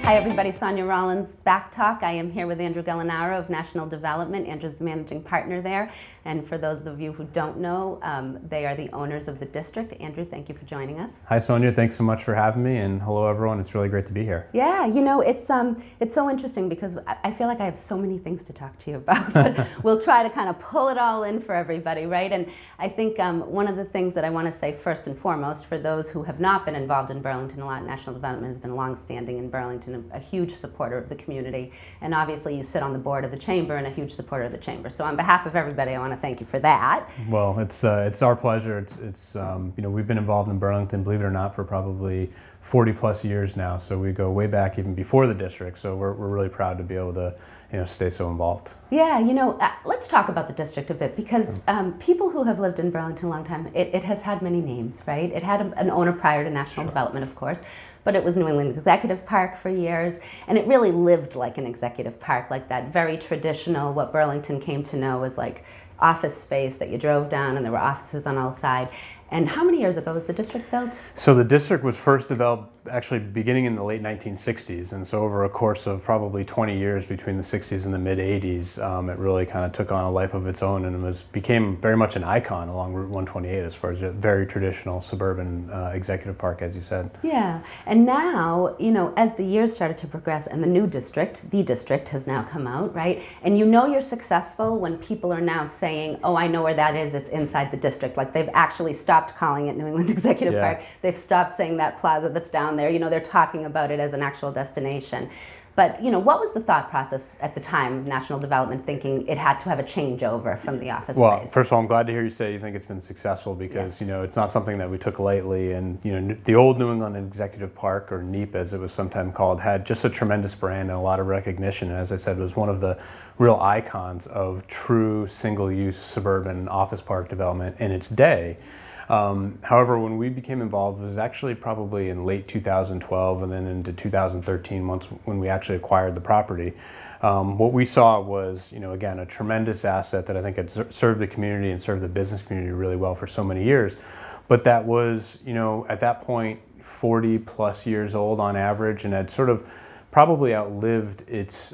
Hi everybody, Sonia Rollins, Back Talk. I am here with Andrew Gallinaro of National Development. Andrew's the managing partner there. And for those of you who don't know, they are the owners of the district. Andrew, thank you for joining us. Hi Sonia, thanks so much for having me, and hello everyone. It's really great to be here. Yeah, you know, it's so interesting because I feel like I have so many things to talk to you about, but we'll try to kind of pull it all in for everybody, right? And I think one of the things that I want to say first and foremost, for those who have not been involved in Burlington a lot, National Development has been longstanding in Burlington, a huge supporter of the community, and obviously you sit on the board of the chamber and a huge supporter of the chamber. So on behalf of everybody, I want to thank you for that. Well, it's our pleasure. It's you know, we've been involved in Burlington, believe it or not, for probably 40 plus years now. So we go way back even before the district. So we're really proud to be able to, you know, stay so involved. Yeah, you know, let's talk about the district a bit, because people who have lived in Burlington a long time, it has had many names, right? It had an owner prior to National Development, of course, but it was New England Executive Park for years, and it really lived like an executive park, like that very traditional, what Burlington came to know as like office space that you drove down and there were offices on all sides. And how many years ago was the district built? So the district was first developed actually beginning in the late 1960s, and so over a course of probably 20 years between the 60s and the mid 80s, it really kind of took on a life of its own and became very much an icon along Route 128 as far as a very traditional suburban executive park, as you said. Yeah, and now, you know, as the years started to progress and the new district, the district has now come out, right? And you know you're successful when people are now saying, oh, I know where that is, it's inside the district. Like they've actually stopped calling it New England Executive Park. They've stopped saying that plaza that's down there. You know, they're talking about it as an actual destination. But, you know, what was the thought process at the time of National Development thinking it had to have a changeover from the office space? Well, first of all, I'm glad to hear you say you think it's been successful because, you know, it's not something that we took lightly. And, you know, the old New England Executive Park, or NEEP as it was sometimes called, had just a tremendous brand and a lot of recognition. And as I said, it was one of the real icons of true single-use suburban office park development in its day. However, when we became involved, it was actually probably in late 2012 and then into 2013, when we actually acquired the property. What we saw was, you know, again, a tremendous asset that I think had served the community and served the business community really well for so many years. But that was, you know, at that point, 40 plus years old on average, and had sort of probably outlived its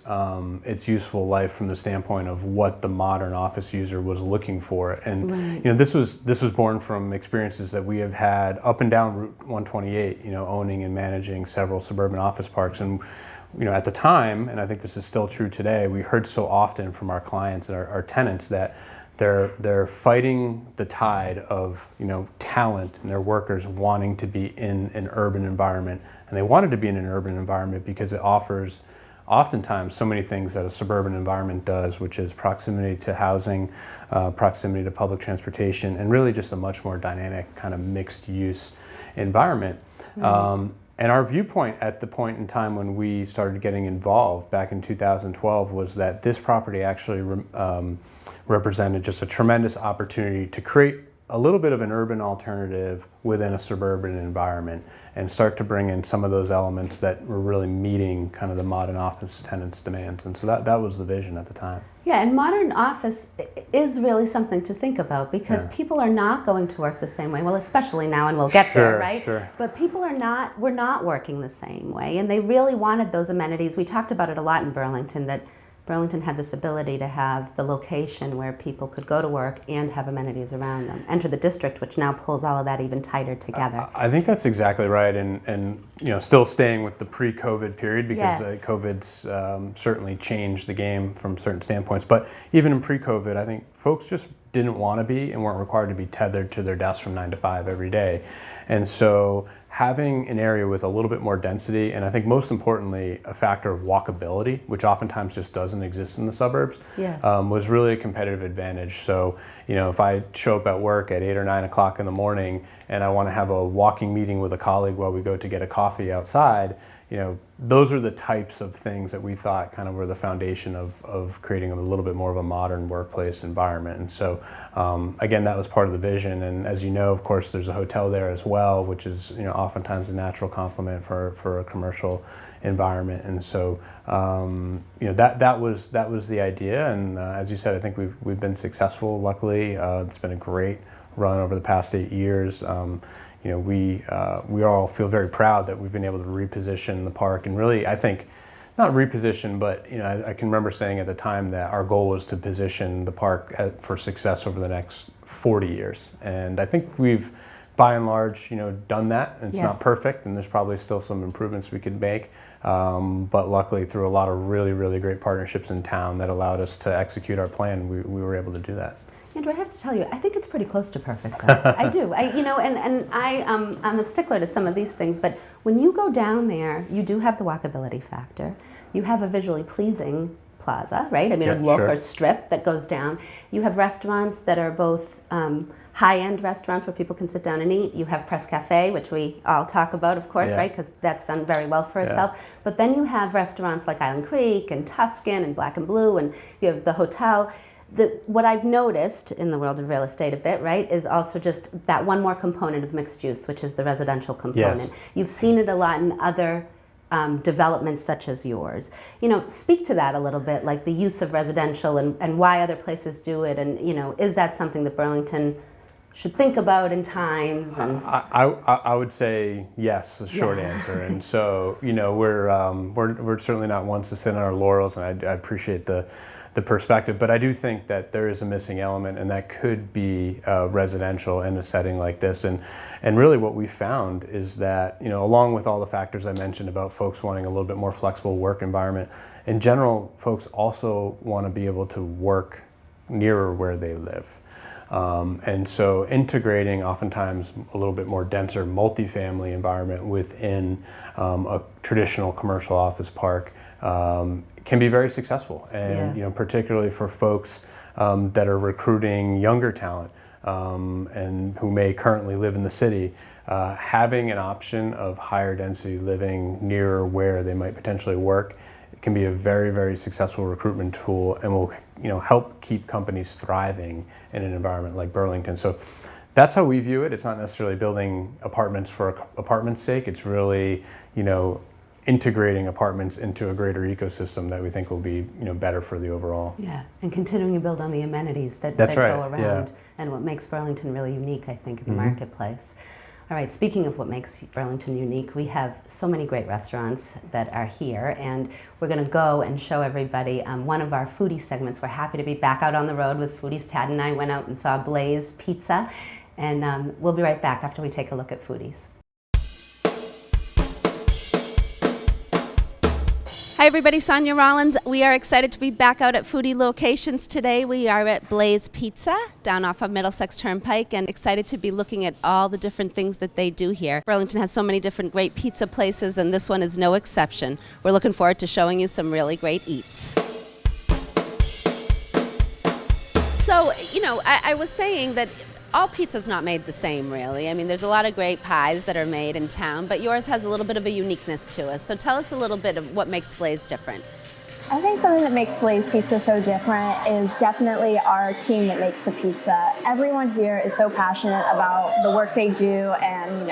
useful life from the standpoint of what the modern office user was looking for. And you know, this was born from experiences that we have had up and down Route 128, you know, owning and managing several suburban office parks. And you know, at the time, and I think this is still true today, we heard so often from our clients and our tenants that they're fighting the tide of, you know, talent and their workers wanting to be in an urban environment. And they wanted to be in an urban environment because it offers oftentimes so many things that a suburban environment does, which is proximity to housing, proximity to public transportation, and really just a much more dynamic kind of mixed use environment. And our viewpoint at the point in time when we started getting involved back in 2012 was that this property actually represented just a tremendous opportunity to create a little bit of an urban alternative within a suburban environment and start to bring in some of those elements that were really meeting kind of the modern office tenants' demands. And so that was the vision at the time. Yeah, and modern office is really something to think about because people are not going to work the same way. Well, especially now, and we'll get there, right? But people we're not working the same way, and they really wanted those amenities. We talked about it a lot in Burlington, that Burlington had this ability to have the location where people could go to work and have amenities around them. Enter the district, which now pulls all of that even tighter together. I think that's exactly right, and you know, still staying with the pre-COVID period because COVID's certainly changed the game from certain standpoints. But even in pre-COVID, I think folks just didn't want to be and weren't required to be tethered to their desk from 9 to 5 every day, and so having an area with a little bit more density, and I think most importantly, a factor of walkability, which oftentimes just doesn't exist in the suburbs, was really a competitive advantage. So, you know, if I show up at work at 8 or 9 o'clock in the morning and I want to have a walking meeting with a colleague while we go to get a coffee outside, you know, those are the types of things that we thought kind of were the foundation of creating a little bit more of a modern workplace environment. And so, again, that was part of the vision. And as you know, of course, there's a hotel there as well, which is, you know, oftentimes a natural complement for a commercial environment. And so, you know, that was the idea. And as you said, I think we've been successful. Luckily, it's been a great run over the past 8 years. we all feel very proud that we've been able to reposition the park, and really, I think, not reposition, but I can remember saying at the time that our goal was to position the park for success over the next 40 years. And I think we've, by and large, done that. It's Yes. not perfect, and there's probably still some improvements we could make. But luckily, through a lot of really, really great partnerships in town that allowed us to execute our plan, we were able to do that. Andrew, I have to tell you, I think it's pretty close to perfect. Though. I do. I'm a stickler to some of these things, but when you go down there, you do have the walkability factor. You have a visually pleasing plaza, right? I mean, Yeah, a look sure. or strip that goes down. You have restaurants that are both high-end restaurants where people can sit down and eat. You have Press Cafe, which we all talk about, of course, Yeah. right? Because that's done very well for itself. But then you have restaurants like Island Creek and Tuscan and Black and Blue, and you have the hotel. What I've noticed in the world of real estate a bit, right, is also just that one more component of mixed use, which is the residential component. Yes. You've seen it a lot in other developments such as yours. Speak to that a little bit, like the use of residential and why other places do it, and is that something that Burlington should think about in times? And I would say yes, the short answer. And so we're certainly not ones to sit on our laurels, and I appreciate the perspective, but I do think that there is a missing element, and that could be residential in a setting like this. And really what we found is that, along with all the factors I mentioned about folks wanting a little bit more flexible work environment, in general, folks also want to be able to work nearer where they live. And so integrating oftentimes a little bit more denser multifamily environment within a traditional commercial office park can be very successful, and particularly for folks that are recruiting younger talent and who may currently live in the city, having an option of higher density living near where they might potentially work can be a very, very successful recruitment tool, and will help keep companies thriving in an environment like Burlington. So that's how we view it. It's not necessarily building apartments for apartment's sake. It's really integrating apartments into a greater ecosystem that we think will be better for the overall. Yeah, and continuing to build on the amenities that That's right, go around, and what makes Burlington really unique, I think, in the marketplace. All right, speaking of what makes Burlington unique, we have so many great restaurants that are here, and we're going to go and show everybody one of our foodie segments. We're happy to be back out on the road with foodies. Tad and I went out and saw Blaze Pizza, and we'll be right back after we take a look at foodies. Hi everybody, Sonia Rollins. We are excited to be back out at foodie locations today. We are at Blaze Pizza down off of Middlesex Turnpike, and excited to be looking at all the different things that they do here. Burlington has so many different great pizza places, and this one is no exception. We're looking forward to showing you some really great eats. So, I was saying that all pizza's not made the same, really. I mean, there's a lot of great pies that are made in town, but yours has a little bit of a uniqueness to us. So tell us a little bit of what makes Blaze different. I think something that makes Blaze Pizza so different is definitely our team that makes the pizza. Everyone here is so passionate about the work they do and,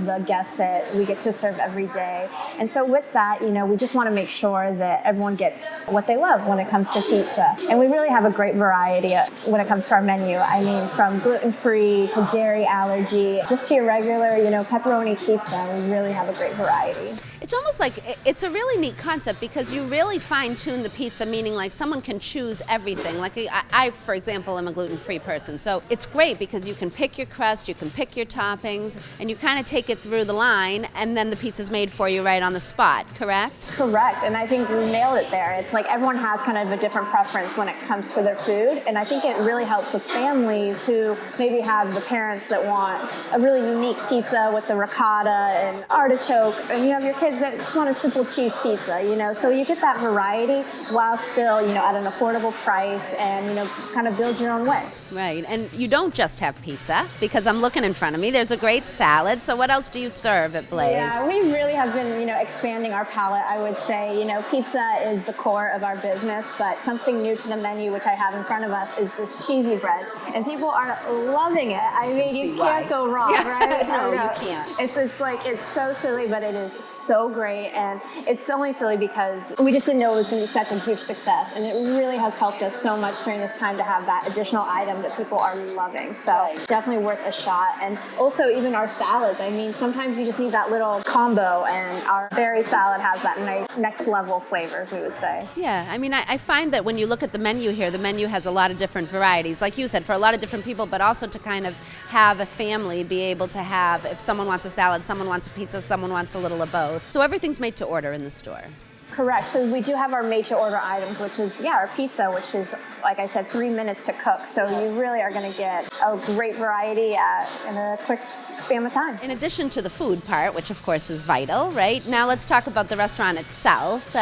the guests that we get to serve every day. And so with that, we just want to make sure that everyone gets what they love when it comes to pizza. And we really have a great variety when it comes to our menu. I mean, from gluten-free to dairy allergy, just to your regular, pepperoni pizza. We really have a great variety. It's almost like it's a really neat concept because you really fine-tune the pizza, meaning like someone can choose everything. Like I, for example, am a gluten-free person, so it's great because you can pick your crust, you can pick your toppings, and you kind of take it through the line, and then the pizza's made for you right on the spot, correct? Correct, and I think we nailed it there. It's like everyone has kind of a different preference when it comes to their food, and I think it really helps with families who maybe have the parents that want a really unique pizza with the ricotta and artichoke, and you have your kids that just want a simple cheese pizza, so you get that variety while still, at an affordable price, and, kind of build your own way. Right, and you don't just have pizza, because I'm looking in front of me, there's a great salad. So what else do you serve at Blaze? Yeah, we really have been, expanding our palette, I would say. Pizza is the core of our business, but something new to the menu, which I have in front of us, is this cheesy bread, and people are loving it. I mean, you can't go wrong, right? No, you can't. It's so silly, but it is so great, and it's only silly because we just didn't know it was going to be such a huge success. And it really has helped us so much during this time to have that additional item that people are loving. So definitely worth a shot. And also even our salads. I mean, sometimes you just need that little combo, and our berry salad has that nice next level flavors, we would say. Yeah, I mean, I find that when you look at the menu here, the menu has a lot of different varieties, like you said, for a lot of different people, but also to kind of have a family be able to have, if someone wants a salad, someone wants a pizza, someone wants a little of both. So everything's made to order in the store. Correct. So we do have our made-to-order items, which is, our pizza, which is, like I said, 3 minutes to cook. So you really are going to get a great variety in a quick span of time. In addition to the food part, which of course is vital, right? Now let's talk about the restaurant itself.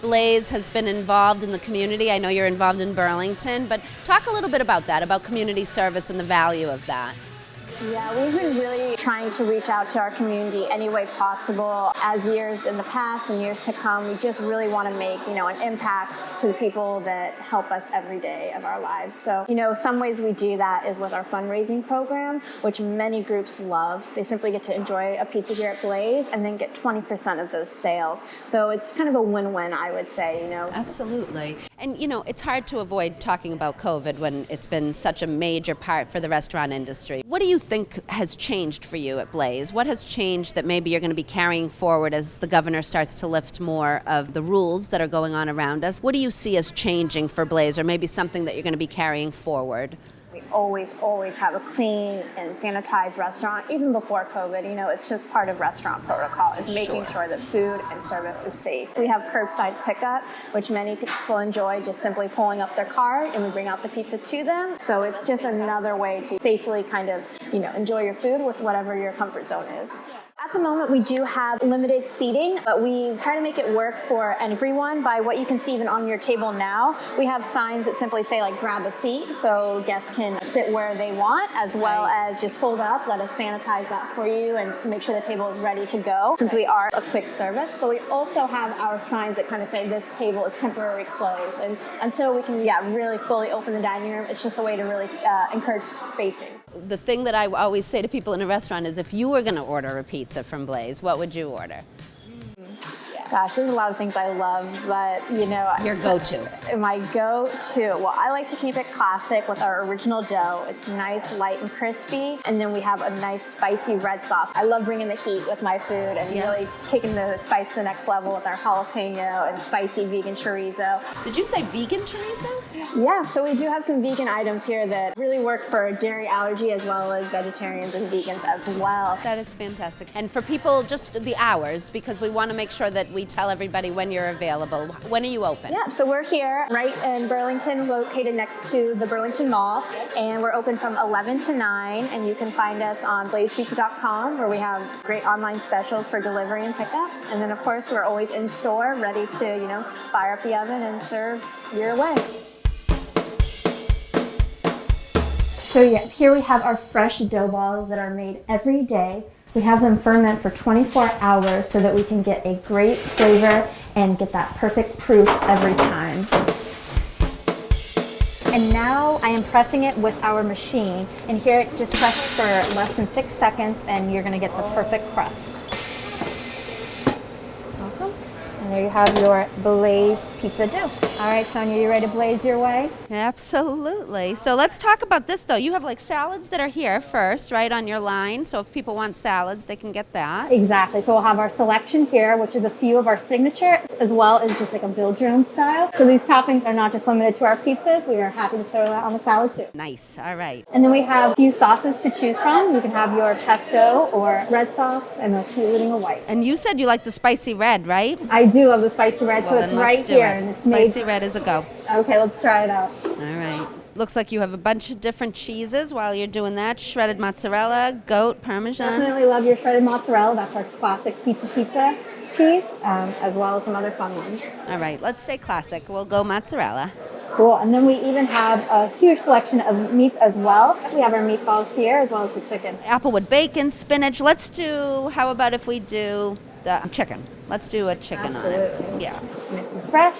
Blaze has been involved in the community. I know you're involved in Burlington, but talk a little bit about that, about community service and the value of that. Yeah, we've been really trying to reach out to our community any way possible. As years in the past and years to come, we just really want to make, an impact to the people that help us every day of our lives. So, some ways we do that is with our fundraising program, which many groups love. They simply get to enjoy a pizza here at Blaze and then get 20% of those sales. So it's kind of a win-win, I would say, Absolutely. And, it's hard to avoid talking about COVID when it's been such a major part for the restaurant industry. What do you think has changed for you at Blaze? What has changed that maybe you're going to be carrying forward as the governor starts to lift more of the rules that are going on around us? What do you see as changing for Blaze, or maybe something that you're going to be carrying forward? We always have a clean and sanitized restaurant, even before COVID. It's just part of restaurant protocol, is making sure that food and service is safe. We have curbside pickup, which many people enjoy, just simply pulling up their cart and we bring out the pizza to them. So it's just another way to safely kind of, enjoy your food with whatever your comfort zone is. At the moment, we do have limited seating, but we try to make it work for everyone by what you can see even on your table now. We have signs that simply say, grab a seat, so guests can sit where they want, as well as just hold up, let us sanitize that for you and make sure the table is ready to go, since we are a quick service. But we also have our signs that kind of say this table is temporarily closed. And until we can, really fully open the dining room, it's just a way to really encourage spacing. The thing that I always say to people in a restaurant is, if you were going to order a pizza from Blaze, what would you order? Gosh, there's a lot of things I love, but Your go-to. My go-to, well, I like to keep it classic with our original dough. It's nice, light, and crispy, and then we have a nice spicy red sauce. I love bringing the heat with my food and really taking the spice to the next level with our jalapeno and spicy vegan chorizo. Did you say vegan chorizo? Yeah, so we do have some vegan items here that really work for dairy allergy as well as vegetarians and vegans as well. That is fantastic. And for people, just the hours, because we want to make sure that we tell everybody when you're available. When are you open? Yeah, so we're here right in Burlington, located next to the Burlington Mall, and we're open from 11 to 9, and you can find us on blazepizza.com, where we have great online specials for delivery and pickup. And then, of course, we're always in store, ready to, fire up the oven and serve your way. So here we have our fresh dough balls that are made every day. We have them ferment for 24 hours so that we can get a great flavor and get that perfect proof every time. And now I am pressing it with our machine. And here it just presses for less than 6 seconds and you're gonna get the perfect crust. Awesome. And there you have your Blaze pizza dough. All right, Sonia, you ready to blaze your way? Absolutely. So let's talk about this, though. You have salads that are here first, right, on your line. So if people want salads, they can get that. Exactly. So we'll have our selection here, which is a few of our signatures, as well as just a build your own style. So these toppings are not just limited to our pizzas. We are happy to throw that on the salad, too. Nice. All right. And then we have a few sauces to choose from. You can have your pesto or red sauce and a few leading a white. And you said you like the spicy red, right? I do love the spicy red, Well, so it's then right let's do here. it. And it's Spicy red is a go. Okay, let's try it out. All right. Looks like you have a bunch of different cheeses while you're doing that. Shredded mozzarella, goat, Parmesan. Definitely love your shredded mozzarella. That's our classic pizza cheese, as well as some other fun ones. All right, let's stay classic. We'll go mozzarella. Cool. And then we even have a huge selection of meats as well. We have our meatballs here, as well as the chicken. Applewood bacon, spinach. How about if we do the chicken? Let's do a chicken on it. Yeah. Nice and fresh.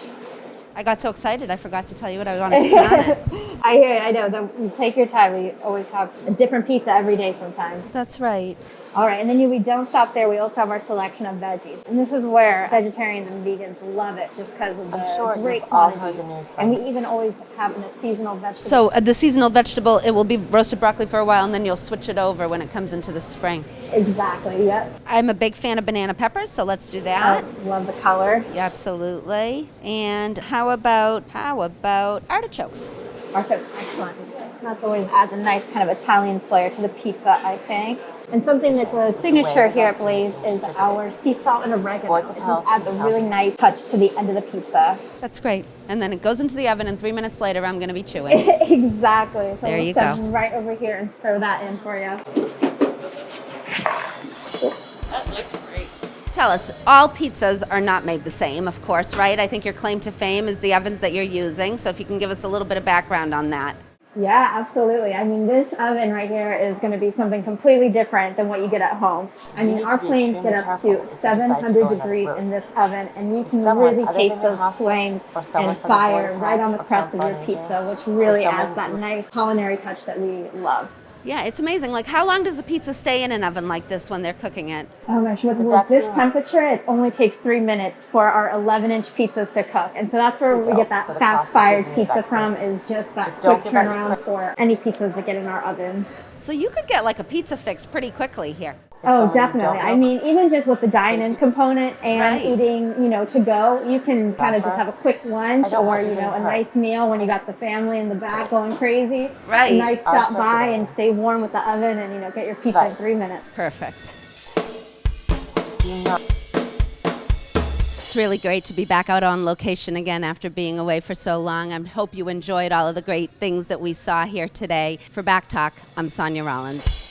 I got so excited, I forgot to tell you what I wanted to put on it. I hear it. I know. Take your time. We always have a different pizza every day sometimes. That's right. All right, and then we don't stop there. We also have our selection of veggies. And this is where vegetarians and vegans love it just because of the great quantity. And we even always have a seasonal vegetable. So the seasonal vegetable, it will be roasted broccoli for a while, and then you'll switch it over when it comes into the spring. Exactly, yep. I'm a big fan of banana peppers, so let's do that. Love the color. Yeah, absolutely. And how about artichokes? Artichokes, excellent. That always adds a nice kind of Italian flair to the pizza, I think. And something that's a signature here at Blaze is our sea salt and oregano. It just adds a really nice touch to the end of the pizza. That's great. And then it goes into the oven, and 3 minutes later, I'm going to be chewing. Exactly. So there we'll you step go. right over here and throw that in for you. That looks great. Tell us, all pizzas are not made the same, of course, right? I think your claim to fame is the ovens that you're using. So if you can give us a little bit of background on that. Yeah, absolutely. I mean, this oven right here is going to be something completely different than what you get at home. I mean, our flames get up to 700 degrees in this oven, and you can really taste those flames and fire right on the crust of your pizza, which really adds that nice culinary touch that we love. Yeah, it's amazing. Like, how long does a pizza stay in an oven like this when they're cooking it? Oh gosh, with this temperature, it only takes 3 minutes for our 11-inch pizzas to cook. And so that's where we get that fast-fired pizza from, is just that quick turnaround for any pizzas that get in our oven. So you could get like a pizza fix pretty quickly here. Oh, definitely. I mean, even just with the dine-in component and eating, to go, you can kind of just have a quick lunch or, a nice meal when you got the family in the back going crazy. Right. A nice stop by and stay warm with the oven and, get your pizza in 3 minutes. Perfect. It's really great to be back out on location again after being away for so long. I hope you enjoyed all of the great things that we saw here today. For Back Talk, I'm Sonia Rollins.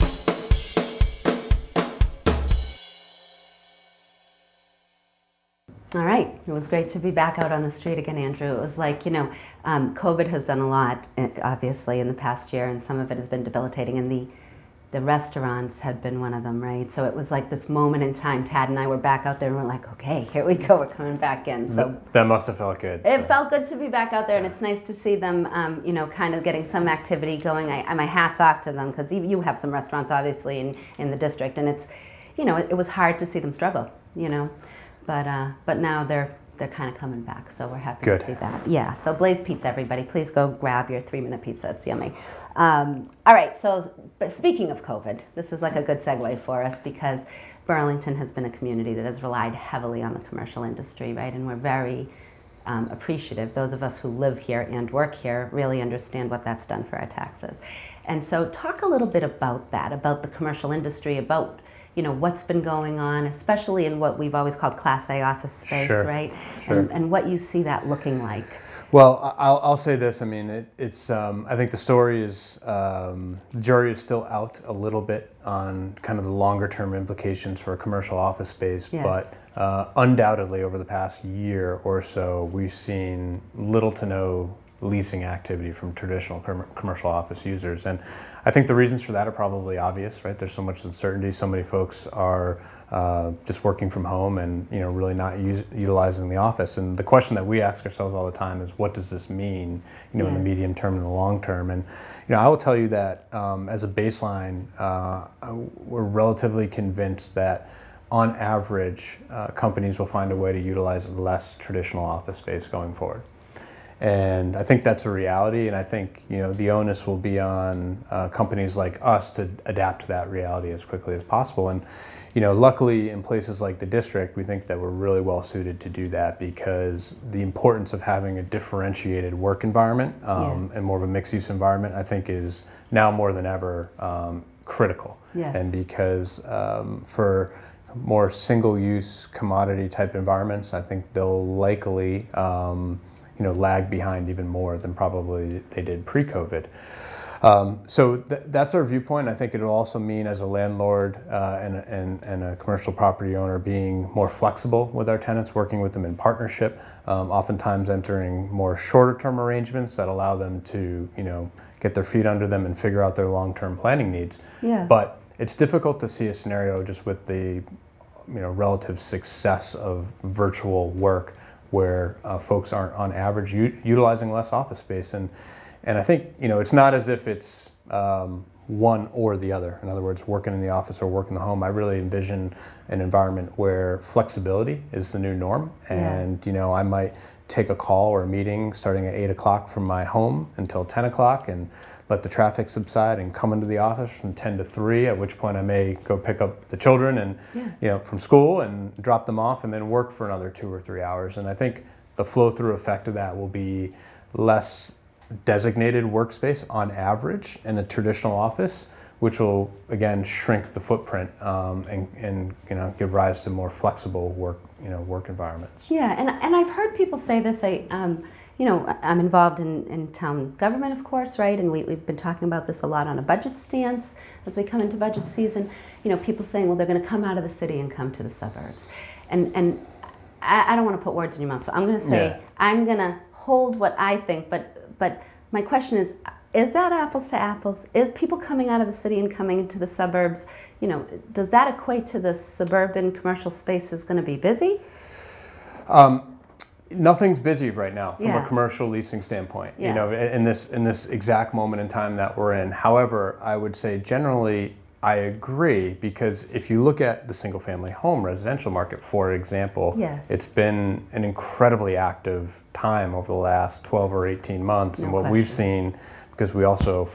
All right. It was great to be back out on the street again, Andrew. It was like, COVID has done a lot, obviously, in the past year, and some of it has been debilitating, and the restaurants have been one of them, right? So it was like this moment in time. Tad and I were back out there, and we're like, okay, here we go. We're coming back in. So that must have felt good. It felt good to be back out there, and it's nice to see them, kind of getting some activity going. My hat's off to them, because you have some restaurants, obviously, in the district, and it's, it was hard to see them struggle, But now they're kind of coming back, so we're happy to see that. Yeah, so Blaze Pizza, everybody. Please go grab your 3-minute pizza. It's yummy. All right, but speaking of COVID, this is like a good segue for us, because Burlington has been a community that has relied heavily on the commercial industry, right? And we're very appreciative. Those of us who live here and work here really understand what that's done for our taxes. And so talk a little bit about that, about the commercial industry, about what's been going on, especially in what we've always called Class A office space, right? Sure. And what you see that looking like. Well, I'll say this. I mean, it's. I think the story is the jury is still out a little bit on kind of the longer term implications for commercial office space. Yes. But undoubtedly, over the past year or so, we've seen little to no leasing activity from traditional commercial office users. And I think the reasons for that are probably obvious, right? There's so much uncertainty. So many folks are just working from home and really not utilizing the office. And the question that we ask ourselves all the time is, what does this mean, in the medium term and the long term? And I will tell you that as a baseline, we're relatively convinced that on average, companies will find a way to utilize less traditional office space going forward. And I think that's a reality, and I think the onus will be on companies like us to adapt to that reality as quickly as possible. And luckily in places like the district, we think that we're really well suited to do that, because the importance of having a differentiated work environment and more of a mixed-use environment, I think, is now more than ever critical. Yes. And because for more single-use commodity type environments, I think they'll likely lag behind even more than probably they did pre-COVID. So that's our viewpoint. I think it'll also mean, as a landlord and a commercial property owner, being more flexible with our tenants, working with them in partnership, oftentimes entering more shorter-term arrangements that allow them to get their feet under them and figure out their long-term planning needs. Yeah. But it's difficult to see a scenario just with the relative success of virtual work where folks aren't on average utilizing less office space. And I think it's not as if it's one or the other. In other words, working in the office or working in the home. I really envision an environment where flexibility is the new norm. And, I might take a call or a meeting starting at 8 o'clock from my home until 10 o'clock and let the traffic subside and come into the office from 10 to 3, at which point I may go pick up the children and, from school and drop them off and then work for another 2 or 3 hours. And I think the flow through effect of that will be less designated workspace on average in a traditional office, which will again shrink the footprint and give rise to more flexible work environments. Yeah, and I've heard people say this. I'm involved in town government, of course, right? And we've been talking about this a lot on a budget stance as we come into budget season. People saying, well, they're going to come out of the city and come to the suburbs, and I don't want to put words in your mouth, so I'm going to say I'm going to hold what I think, but my question is that apples to apples? Is people coming out of the city and coming into the suburbs, does that equate to the suburban commercial space is going to be busy? Nothing's busy right now from Yeah. a commercial leasing standpoint, Yeah. in this exact moment in time that we're in. However, I would say generally I agree, because if you look at the single family home residential market, for example, Yes. it's been an incredibly active time over the last 12 or 18 months. No And what question. we've seen, because we also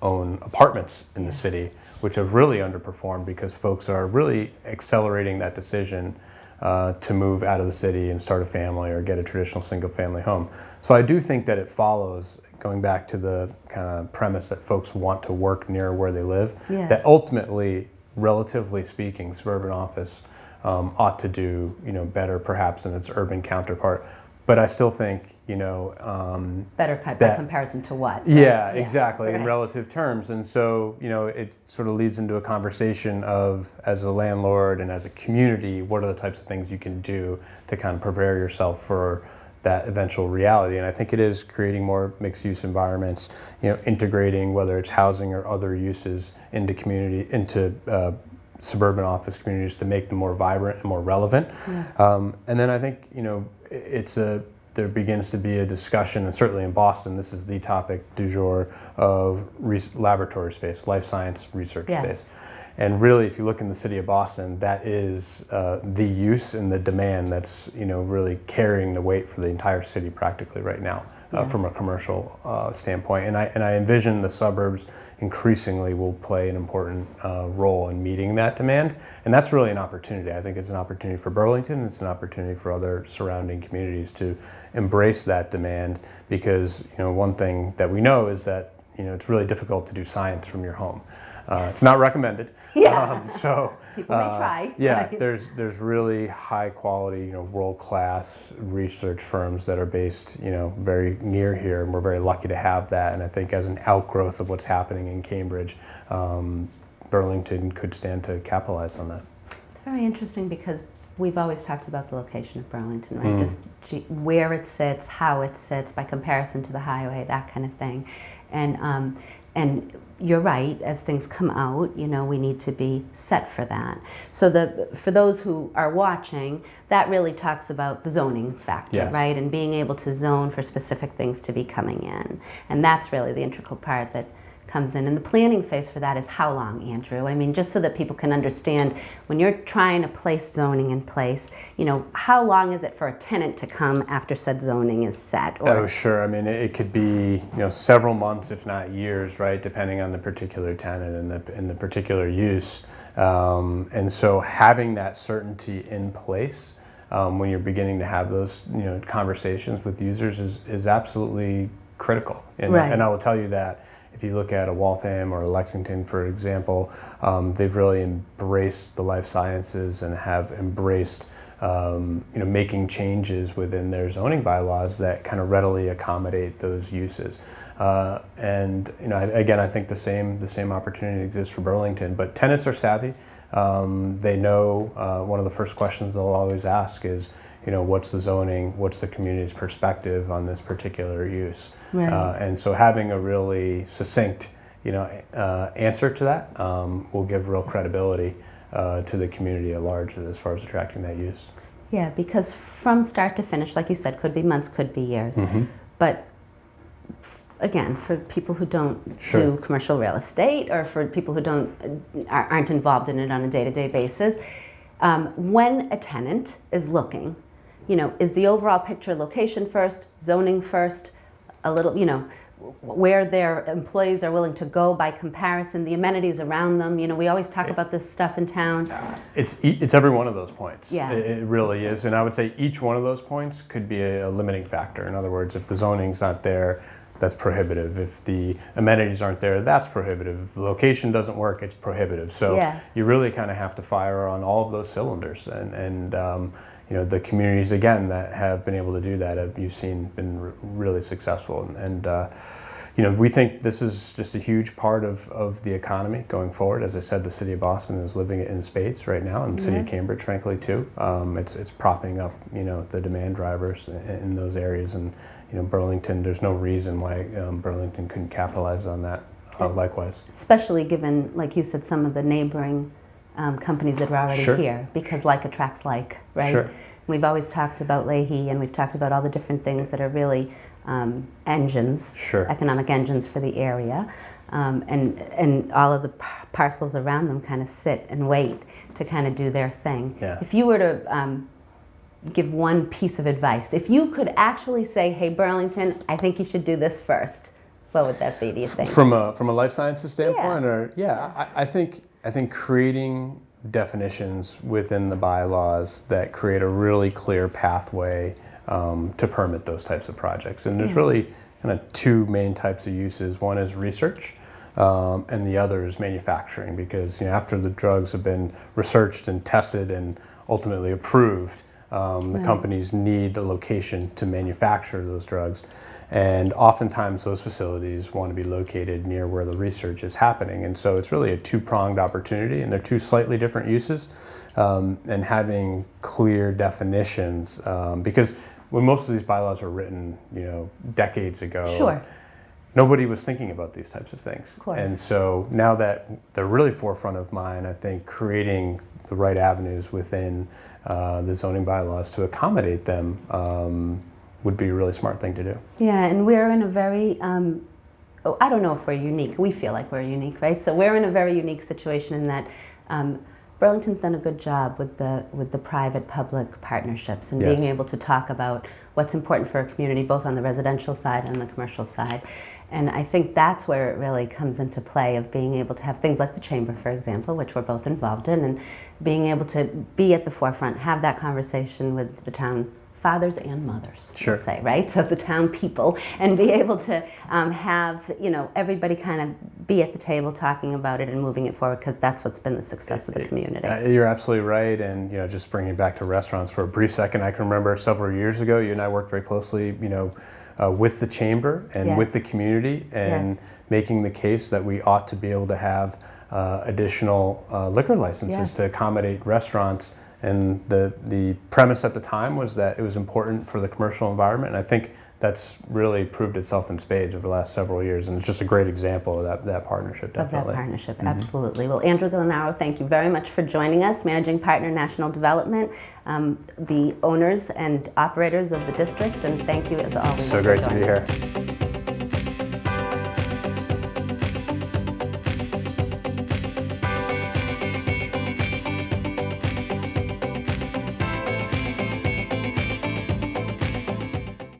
own apartments in the Yes. city, which have really underperformed because folks are really accelerating that decision to move out of the city and start a family or get a traditional single family home. So I do think that it follows, going back to the kind of premise that folks want to work near where they live, Yes. that ultimately, relatively speaking, suburban office ought to do better perhaps than its urban counterpart. But I still think, Better by comparison to what? yeah, exactly, in right. relative terms. And so, it sort of leads into a conversation of, as a landlord and as a community, what are the types of things you can do to kind of prepare yourself for that eventual reality. And I think it is creating more mixed use environments, integrating whether it's housing or other uses into suburban office communities to make them more vibrant and more relevant. Yes. And then I think, there begins to be a discussion, and certainly in Boston, this is the topic du jour of laboratory space, life science research Yes. space. And really, if you look in the city of Boston, that is the use and the demand that's really carrying the weight for the entire city practically right now from a Yes. commercial standpoint. And I envision the suburbs increasingly will play an important role in meeting that demand. And that's really an opportunity. I think it's an opportunity for Burlington. It's an opportunity for other surrounding communities to embrace that demand, because one thing that we know is that it's really difficult to do science from your home. It's not recommended. Yeah. So People may try. Yeah, Right. there's really high quality, world-class research firms that are based, very near here, and we're very lucky to have that. And I think as an outgrowth of what's happening in Cambridge, Burlington could stand to capitalize on that. It's very interesting because we've always talked about the location of Burlington, right? Just where it sits, how it sits, by comparison to the highway, that kind of thing. And you're right, as things come out, we need to be set for that. So for those who are watching, that really talks about the zoning factor, Yes. right? And being able to zone for specific things to be coming in. And that's really the integral part that comes in. And the planning phase for that is how long, Andrew? I mean, just so that people can understand, when you're trying to place zoning in place, how long is it for a tenant to come after said zoning is set? Oh, sure. I mean, it could be several months, if not years, right, depending on the particular tenant and the particular use. And so having that certainty in place when you're beginning to have those conversations with users is absolutely critical. And, Right. and I will tell you that if you look at a Waltham or a Lexington, for example, they've really embraced the life sciences and have embraced making changes within their zoning bylaws that kind of readily accommodate those uses. And again, I think the same opportunity exists for Burlington. But tenants are savvy. They know one of the first questions they'll always ask is, what's the zoning, what's the community's perspective on this particular use? Right. And so having a really succinct, answer to that will give real credibility to the community at large as far as attracting that use. Yeah, because from start to finish, like you said, could be months, could be years. Mm-hmm. But again, for people who don't Sure. do commercial real estate, or for people who aren't involved in it on a day-to-day basis, when a tenant is looking, is the overall picture location first, zoning first, a little, where their employees are willing to go by comparison, the amenities around them. We always talk about this stuff in town. It's every one of those points. Yeah. It really is. And I would say each one of those points could be a limiting factor. In other words, if the zoning's not there, that's prohibitive. If the amenities aren't there, that's prohibitive. If the location doesn't work, it's prohibitive. So Yeah. you really kind of have to fire on all of those cylinders. And the communities, again, that have been able to do that, you've seen been really successful. And we think this is just a huge part of the economy going forward. As I said, the city of Boston is living it in spades right now, and the city of Cambridge, frankly, too. It's propping up, the demand drivers in those areas. And, Burlington, there's no reason why Burlington couldn't capitalize on that likewise. Especially given, like you said, some of the neighboring companies that are already Sure. here, because like attracts like, right? Sure. We've always talked about Leahy, and we've talked about all the different things that are really engines, Sure. economic engines for the area, and all of the parcels around them kind of sit and wait to kind of do their thing. Yeah. If you were to give one piece of advice, if you could actually say, hey, Burlington, I think you should do this first, what would that be, do you think? From a life sciences standpoint, Yeah. I think creating definitions within the bylaws that create a really clear pathway to permit those types of projects. And there's really kind of two main types of uses. One is research, and the other is manufacturing, because after the drugs have been researched and tested and ultimately approved, the companies need a location to manufacture those drugs. And oftentimes those facilities want to be located near where the research is happening. And so it's really a two-pronged opportunity, and they're two slightly different uses. And having clear definitions, because when most of these bylaws were written, decades ago, Sure. nobody was thinking about these types of things. Of course. And so now that they're really forefront of mind, I think creating the right avenues within the zoning bylaws to accommodate them would be a really smart thing to do. Yeah, and we're in a very, I don't know if we're unique. We feel like we're unique, right? So we're in a very unique situation in that Burlington's done a good job with the private-public partnerships and Yes. being able to talk about what's important for a community, both on the residential side and the commercial side. And I think that's where it really comes into play, of being able to have things like the chamber, for example, which we're both involved in, and being able to be at the forefront, have that conversation with the town fathers and mothers, Sure. we'll say, right? So the town people, and be able to have, everybody kind of be at the table talking about it and moving it forward, because that's what's been the success of the community. You're absolutely right. And, just bringing it back to restaurants for a brief second, I can remember several years ago, you and I worked very closely, with the chamber and Yes. with the community, and Yes. making the case that we ought to be able to have additional liquor licenses Yes. to accommodate restaurants. And the premise at the time was that it was important for the commercial environment. And I think that's really proved itself in spades over the last several years. And it's just a great example of that partnership, definitely. Of that partnership, absolutely. Well, Andrew Gallinaro, thank you very much for joining us, Managing Partner, National Development, the owners and operators of the district, and thank you as always So for great to be joining here. us.